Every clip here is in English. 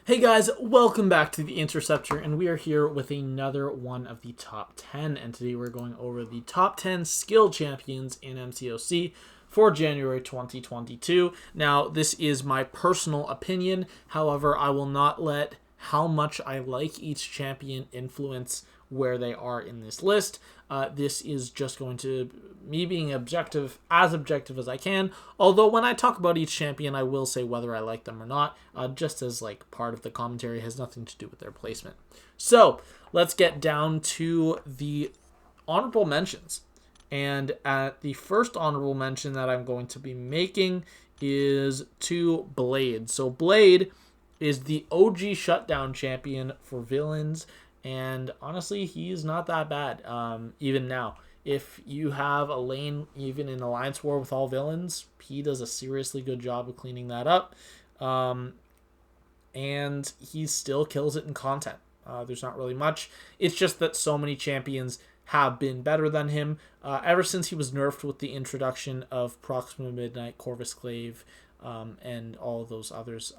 Hey guys, welcome back to The Interceptor, and we are here with another one of the top 10, and today we're going over the top 10 skill champions in MCOC for January 2022. Now, this is my personal opinion, however, I will not let how much I like each champion influence where they are in this list. This is just going to me being objective as I can. Although when I talk about each champion, I will say whether I like them or not, just as like part of the commentary. It has nothing to do with their placement. So let's get down to the honorable mentions. And the first honorable mention that I'm going to be making is to Blade. So Blade is the OG shutdown champion for villains. And honestly, he's not that bad, even now. If you have a lane, even in Alliance War with all villains, he does a seriously good job of cleaning that up. And he still kills it in content. There's not really much. It's just that so many champions have been better than him. Ever since he was nerfed with the introduction of Proxima Midnight, Corvus Clave, and all of those others,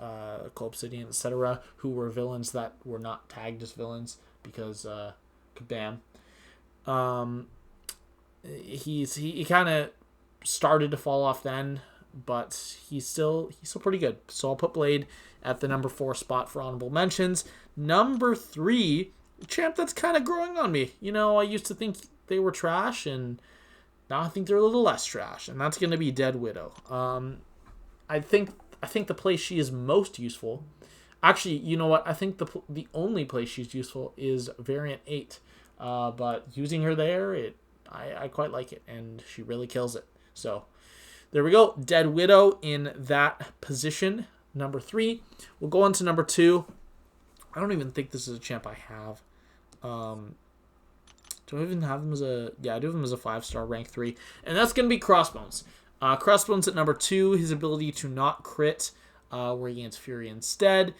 Obsidian, etc., who were villains that were not tagged as villains because kabam. He kind of started to fall off then, but he's still pretty good. So I'll put Blade at the number 4 spot for honorable mentions. Number 3, a champ that's kind of growing on me. You know, I used to think they were trash, and now I think they're a little less trash, and that's going to be Dead Widow. I think the place she is most useful. Actually, you know what? I think the only place she's useful is Variant 8. But using her there, I quite like it, and she really kills it. So there we go. Dead Widow in that position. Number 3. We'll go on to number 2. I don't even think this is a champ I have. Do I even have him as a... Yeah, I do have him as a 5-star, rank 3. And that's going to be Crossbones. Crossbones at number 2. His ability to not crit, where he gains Fury instead.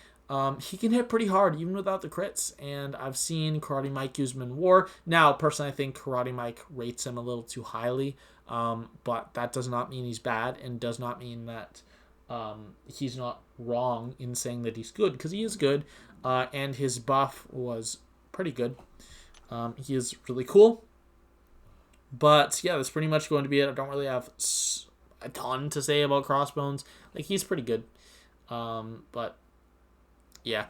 He can hit pretty hard, even without the crits. And I've seen Karate Mike use him in war. Now, personally, I think Karate Mike rates him a little too highly. But that does not mean he's bad, and does not mean that he's not wrong in saying that he's good, because he is good. And his buff was pretty good. He is really cool. But yeah, that's pretty much going to be it. I don't really have a ton to say about Crossbones. Like, he's pretty good. But yeah.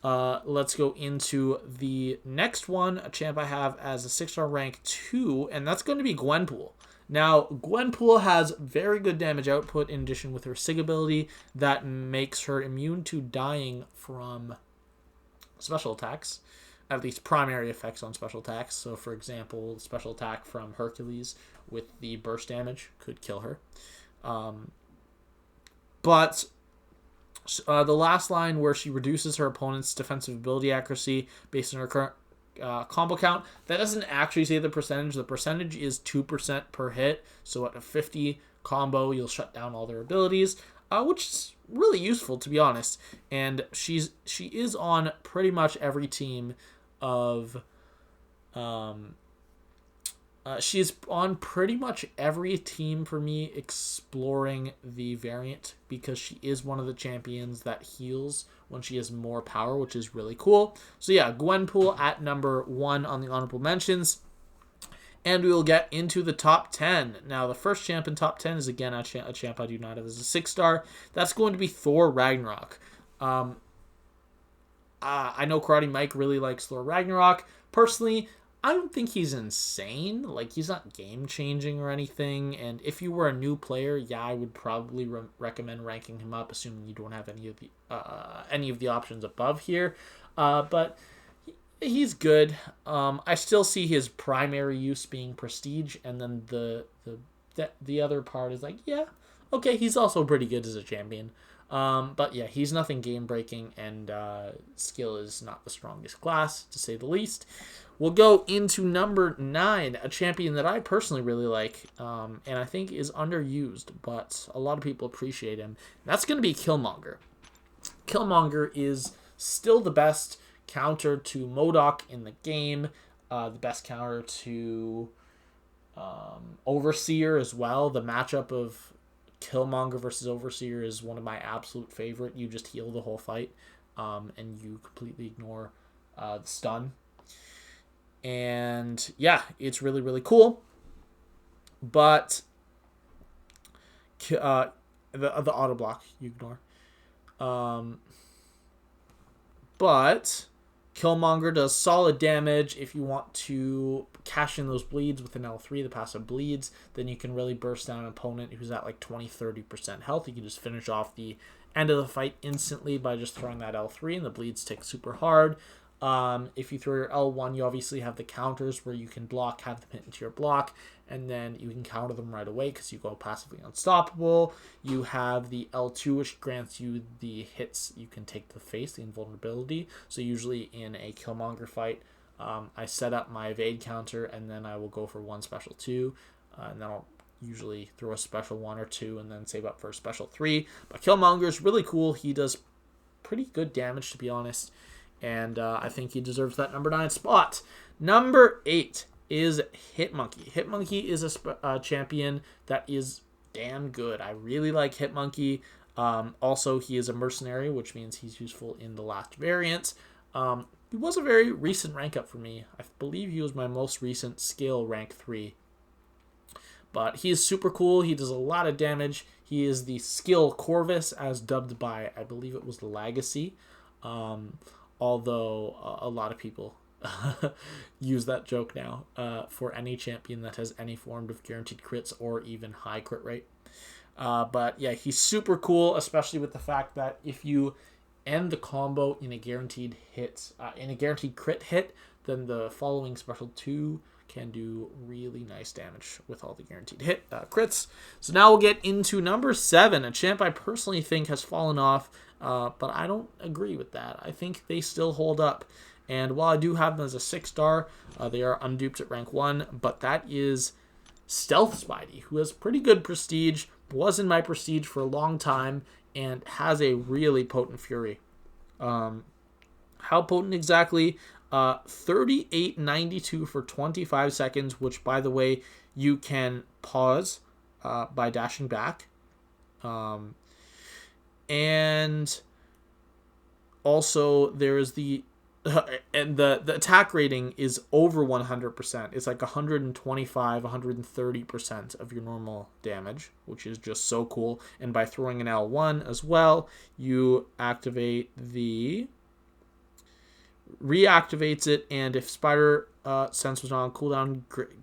Let's go into the next one, a champ I have as a 6-star rank 2, and that's going to be Gwenpool. Now, Gwenpool has very good damage output in addition with her Sig ability that makes her immune to dying from special attacks, at least primary effects on special attacks. So, for example, special attack from Hercules with the burst damage could kill her. But the last line where she reduces her opponent's defensive ability accuracy based on her current combo count, that doesn't actually say the percentage. The percentage is 2% per hit. So at a 50 combo, you'll shut down all their abilities, which is really useful, to be honest. And she is on pretty much every team of... she's on pretty much every team for me exploring the variant, because she is one of the champions that heals when she has more power, which is really cool. So yeah, Gwenpool at number 1 on the honorable mentions. And we will get into the top 10. Now, the first champ in top 10 is, again, a champ I do not have as a 6-star. That's going to be Thor Ragnarok. I know Karate Mike really likes Thor Ragnarok. Personally, I don't think he's insane. Like, he's not game-changing or anything. And if you were a new player, yeah, I would probably recommend ranking him up, assuming you don't have any of the options above here. But he's good. I still see his primary use being prestige, and then the other part is like, yeah, okay, he's also pretty good as a champion. But yeah, he's nothing game-breaking, and skill is not the strongest class, to say the least. We'll go into number 9, a champion that I personally really like, and I think is underused, but a lot of people appreciate him. That's going to be Killmonger. Killmonger is still the best counter to MODOK in the game, the best counter to Overseer as well. The matchup of Killmonger versus Overseer is one of my absolute favorite. You just heal the whole fight. and you completely ignore the stun. And yeah, it's really, really cool. But the auto block you ignore. But Killmonger does solid damage. If you want to cash in those bleeds with an L3, the passive bleeds, then you can really burst down an opponent who's at like 20-30% health. You can just finish off the end of the fight instantly by just throwing that L3, and the bleeds tick super hard. If you throw your L1, you obviously have the counters where you can block, have them hit into your block, and then you can counter them right away because you go passively unstoppable. You have the L2, which grants you the hits you can take to the face, the invulnerability. So usually in a Killmonger fight, I set up my evade counter, and then I will go for one special 2, and then I'll usually throw a special 1 or 2, and then save up for a special 3. But Killmonger is really cool. He does pretty good damage, to be honest. And I think he deserves that number 9 spot. Number 8 is HitMonkey. HitMonkey is a champion that is damn good. I really like HitMonkey. Also, he is a mercenary, which means he's useful in the last variant. He was a very recent rank up for me. I believe he was my most recent skill, rank 3. But he is super cool. He does a lot of damage. He is the skill Corvus, as dubbed by, I believe it was Legacy. Although a lot of people use that joke now for any champion that has any form of guaranteed crits or even high crit rate. But yeah, he's super cool, especially with the fact that if you end the combo in a guaranteed hit, in a guaranteed crit hit, then the following special 2 can do really nice damage with all the guaranteed hit crits. So now we'll get into number 7, a champ I personally think has fallen off, but I don't agree with that. I think they still hold up. And while I do have them as a 6-star, they are unduped at rank 1, but that is Stealth Spidey, who has pretty good prestige, was in my prestige for a long time, and has a really potent fury. How potent exactly? 3892 for 25 seconds, which, by the way, you can pause by dashing back. And also there is the and the attack rating is over 100%. It's like 125, 130% of your normal damage, which is just so cool. And by throwing an L1 as well, you activate the reactivates it, and if Spider Sense was not on cooldown,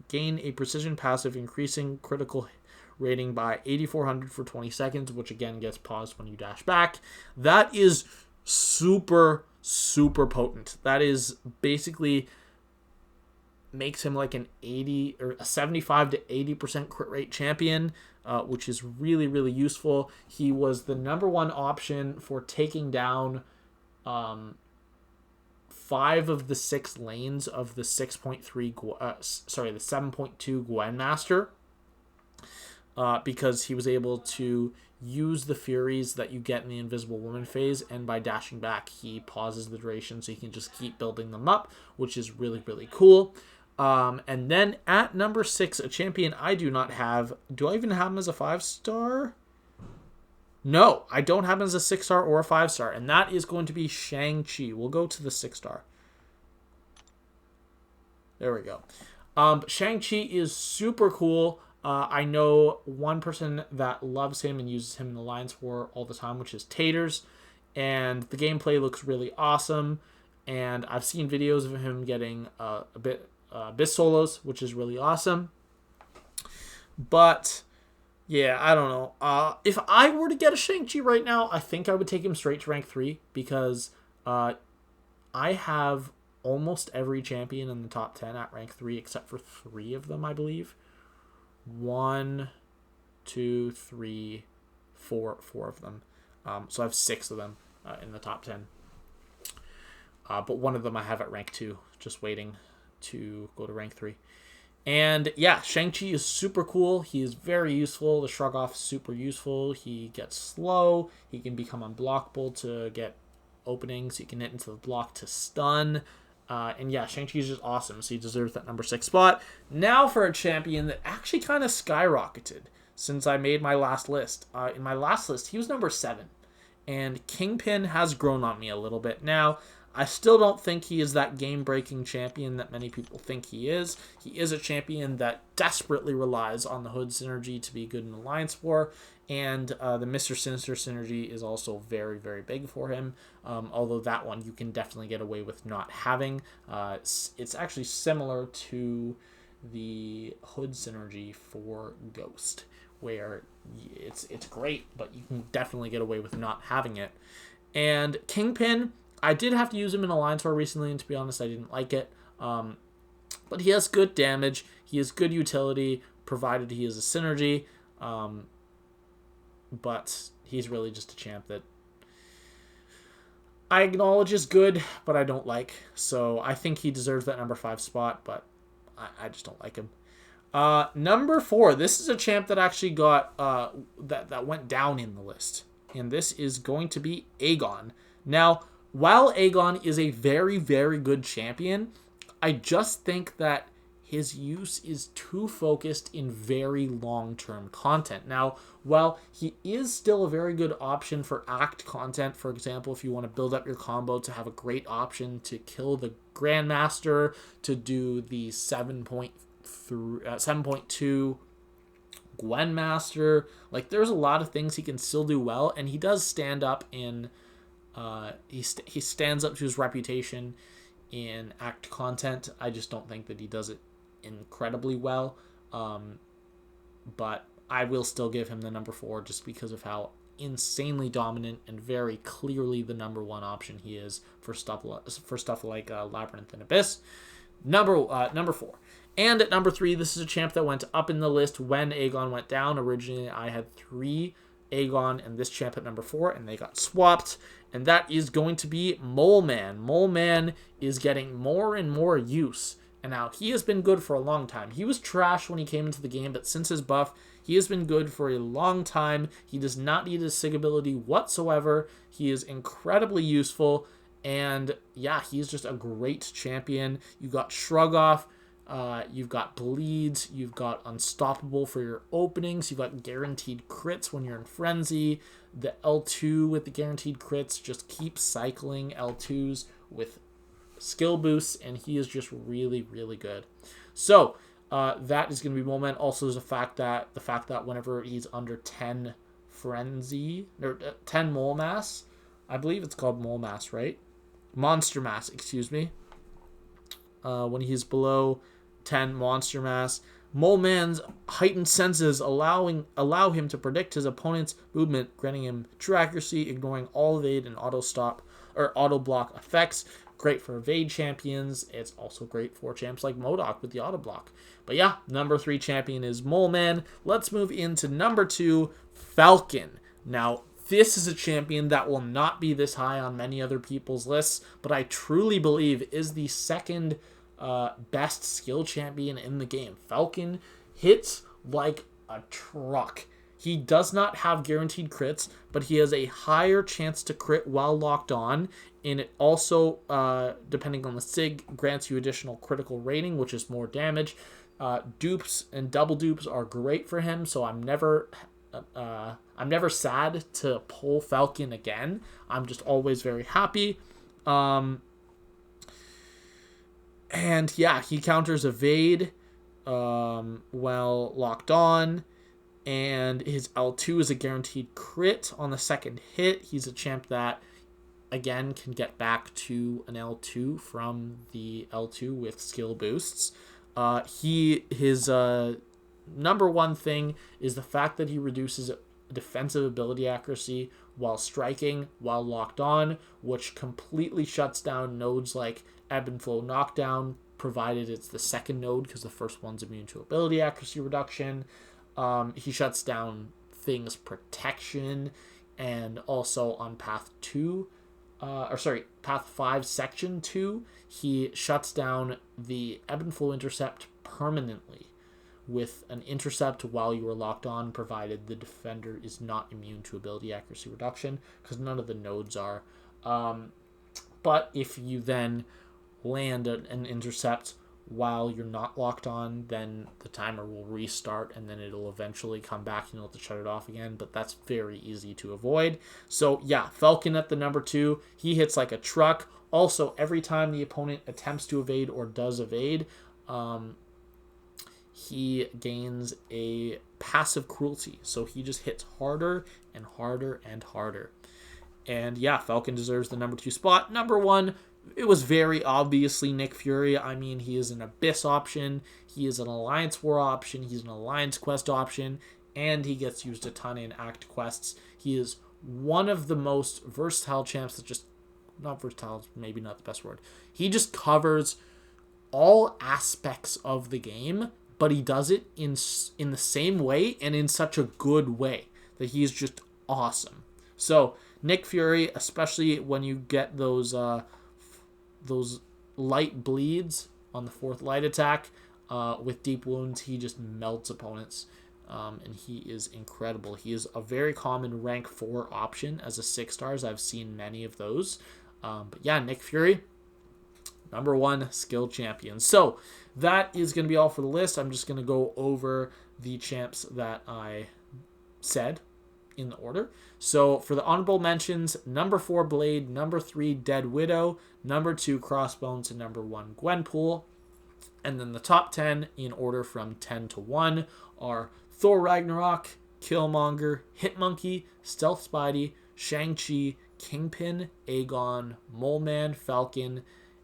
gain a precision passive increasing critical rating by 8400 for 20 seconds, which again gets paused when you dash back. That is super potent. That is basically makes him like an 80 or a 75 to 80% crit rate champion, which is really useful. He was the number 1 option for taking down 5 of the 6 lanes of the 6.3 the 7.2 Gwenmaster, because he was able to use the furies that you get in the Invisible Woman phase, and by dashing back he pauses the duration so you can just keep building them up, which is really cool. And then at number 6, a champion I do not have. Do I even have him as a 5-star? No, I don't have him as a 6-star or a 5-star, and that is going to be ShangChi. We'll go to the 6-star. There we go. ShangChi is super cool. I know one person that loves him and uses him in Alliance War all the time, which is Taters, and the gameplay looks really awesome, and I've seen videos of him getting a bit Abyss solos, which is really awesome. But yeah, I don't know. If I were to get a ShangChi right now, I think I would take him straight to rank 3, because I have almost every champion in the top 10 at rank 3 except for 3 of them, I believe. 1, 2, 3, 4 of them. So I have 6 of them in the top 10. But one of them I have at rank 2, just waiting to go to rank 3. And yeah, ShangChi is super cool. He is very useful. The shrug off is super useful. He gets slow. He can become unblockable to get openings. He can hit into the block to stun. And yeah, ShangChi is just awesome, so he deserves that number 6 spot. Now for a champion that actually kind of skyrocketed since I made my last list. In my last list, he was number 7. And Kingpin has grown on me a little bit. Now, I still don't think he is that game-breaking champion that many people think he is. He is a champion that desperately relies on the Hood synergy to be good in Alliance War, and the Mr. Sinister synergy is also very, very big for him, although that one you can definitely get away with not having. It's actually similar to the Hood synergy for Ghost, where it's great, but you can definitely get away with not having it. And Kingpin, I did have to use him in Alliance War recently, and to be honest, I didn't like it. But he has good damage. He has good utility, provided he is a synergy. But he's really just a champ that I acknowledge is good, but I don't like. So I think he deserves that number 5 spot, but I just don't like him. Number 4, this is a champ that actually got that went down in the list, and this is going to be Aegon. Now, while Aegon is a very, very good champion, I just think that his use is too focused in very long-term content. Now, while he is still a very good option for act content, for example, if you want to build up your combo to have a great option to kill the Grandmaster, to do the 7.2 Gwenmaster, like there's a lot of things he can still do well, and he does stand up in he stands up to his reputation in act content. I just don't think that he does it incredibly well, but I will still give him the number 4 just because of how insanely dominant and very clearly the number 1 option he is for stuff like Labyrinth and Abyss. Number 4. And at number 3, this is a champ that went up in the list when Aegon went down. Originally, I had 3 Aegon and this champ at number 4, and they got swapped, and that is going to be Moleman. Moleman is getting more and more use, and now he has been good for a long time. He was trash when he came into the game, but since his buff, he has been good for a long time. He does not need his Sig ability whatsoever. He is incredibly useful, and yeah, he's just a great champion. You got Shrug Off, you've got Bleeds, you've got Unstoppable for your openings, you've got guaranteed crits when you're in Frenzy. The L2 with the guaranteed crits just keeps cycling L2s with skill boosts, and he is just really, really good. So that is going to be Moleman. Also, there's the fact that whenever he's under 10 Frenzy, or 10 Mole Mass, I believe it's called Mole Mass, right? Monster Mass, excuse me. When he's below 10 Monster Mass, Moleman's heightened senses allow him to predict his opponent's movement, granting him true accuracy, ignoring all evade and auto block effects. Great for evade champions. It's also great for champs like MODOK with the auto block. But yeah, number 3 champion is Moleman. Let's move into number 2, Falcon. Now, this is a champion that will not be this high on many other people's lists, but I truly believe is the second best skill champion in the game. Falcon hits like a truck. He does not have guaranteed crits, but he has a higher chance to crit while locked on, and it also, depending on the Sig, grants you additional critical rating, which is more damage. Dupes and double dupes are great for him, so I'm never sad to pull Falcon again. I'm just always very happy. And yeah, he counters evade while locked on, and his L2 is a guaranteed crit on the second hit. He's a champ that, again, can get back to an L2 from the L2 with skill boosts. His number 1 thing is the fact that he reduces defensive ability accuracy while striking, while locked on, which completely shuts down nodes like Ebb and Flow Knockdown, provided it's the second node, because the first one's immune to ability accuracy reduction. He shuts down things Protection, and also on Path 5, Section 2, he shuts down the Ebb and Flow Intercept permanently with an intercept while you are locked on, provided the defender is not immune to ability accuracy reduction, because none of the nodes are. But if you then land an intercept while you're not locked on, then the timer will restart and then it'll eventually come back and you'll have to shut it off again. But that's very easy to avoid. So yeah, Falcon at the number 2. He hits like a truck. Also, every time the opponent attempts to evade or does evade, he gains a passive cruelty. So he just hits harder and harder and harder. And yeah, Falcon deserves the number 2 spot. Number 1, it was very obviously Nick Fury. I mean, he is an Abyss option. He is an Alliance War option. He's an Alliance Quest option. And he gets used a ton in Act Quests. He is one of the most versatile champs that just... Not versatile, maybe not the best word. He just covers all aspects of the game, but he does it in the same way and in such a good way that he is just awesome. So, Nick Fury, especially when you get those light bleeds on the 4th light attack with deep wounds, he just melts opponents. And he is incredible. He is a very common rank 4 option as a 6 stars. I've seen many of those. But yeah, Nick Fury, number 1 skill champion. So that is going to be all for the list. I'm just going to go over the champs that I said in the order. So for the honorable mentions, number 4 Blade, number 3 Dead Widow, number 2 Crossbones, and number 1 Gwenpool. And then the top 10 in order from 10 to 1 are Thor Ragnarok, Killmonger, HitMonkey, Stealth Spidey, ShangChi, Kingpin, Aegon, Moleman, Falcon,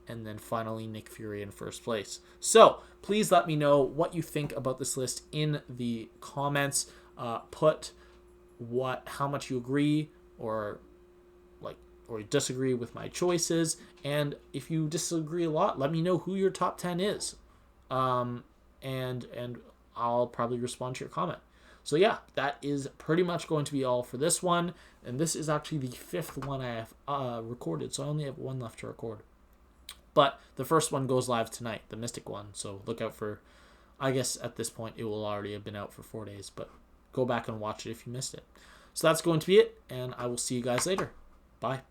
and then finally Nick Fury in first place. So please let me know what you think about this list in the comments. Put how much you agree or disagree with my choices, and if you disagree a lot, let me know who your top 10 is, and I'll probably respond to your comment. So yeah, that is pretty much going to be all for this one, and this is actually the 5th one I have recorded, so I only have one left to record. But the first one goes live tonight, the Mystic one, so look out for, I guess at this point it will already have been out for 4 days, but go back and watch it if you missed it. So that's going to be it, and I will see you guys later. Bye.